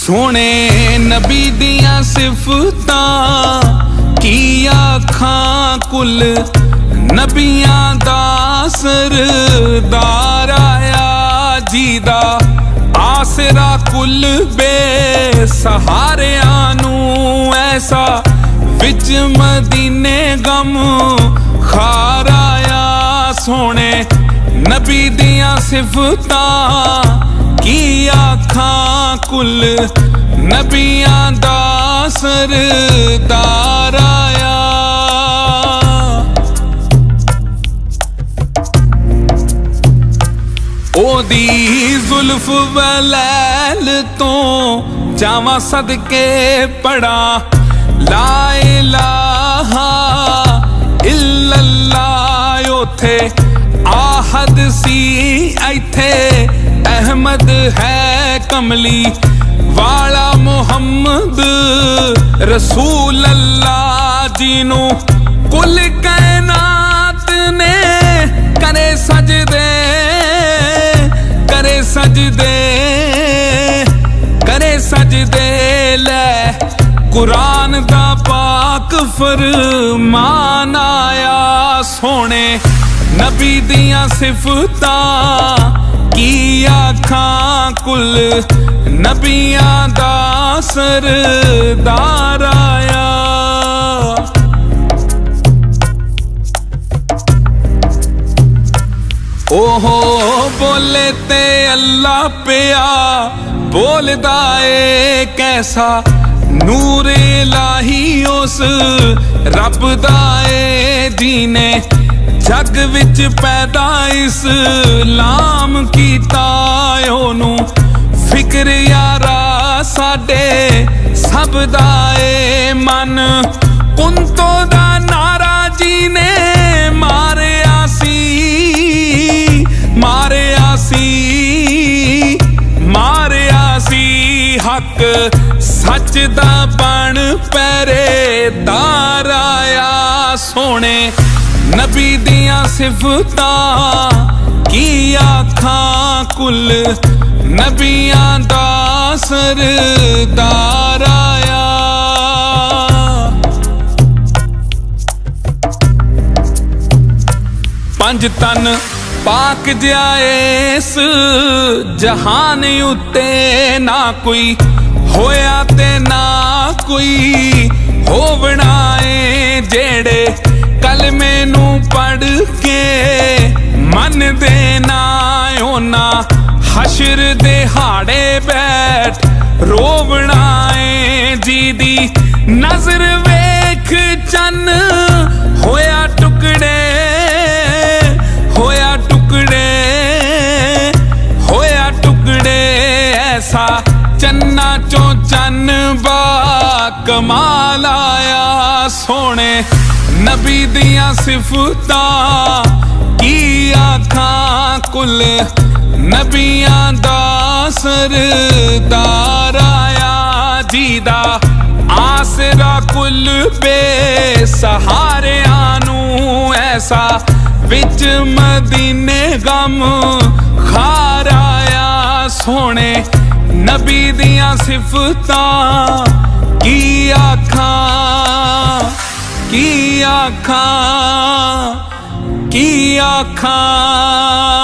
सोने नबी दियां सिफतां की आखां कुल नबियां दा सरदार आया जीदा आसरा कुल बेसहारियां नूं ऐसा विच मदीने गम खार आया सोने नबी दियां सिफतां की आखां कुल नबियां दा सरदार आया ओदी जुल्फ वलैल तो जावां सदके पड़ा ला इलाहा इल्लल्लाह ओथे आहद सी इथे अहमद है कमली वाला मुहम्मद रसूल अल्लाह जीनू कुल कायनात ने करे सजदे ले कुरान दा पाक फरमान आया सोने नबी दियां सिफतां की आखां कुल नबियां दा सरदार आया ओहो बोले ते अल्लाह पिया बोलदा ए कैसा नूर इलाही उस रब दा ए जीने जग विच पैदा इस्लाम कीता ओनू फिक्र यारा साडे सब दा ए मन कुंतो दा नारा जी ने मारिया सी हक सच दा बन पहरेदार आया सोने नबी दियां सिफतां की आखां कुल नबियां दा सरदार आया पंज तन पाक जाएस जहान उत्ते ना कोई होया ते ना कोई होवना है जेड़े कलमे नू पढ़ के मन देना ओना हशर दे हाड़े बैठ रोवना है जी दी नजर वेख चन होया टुकड़े ऐसा चन्ना चो चन बा कमाल आया सोने नबी दियां सिफतां की आखां कुल नबियां दा सरदार आया जीदा आसरा कुल बेसहारियां नूं ऐसा विच मदीने गम खार आया सोने नबी दियां सिफतां की आखां की आखां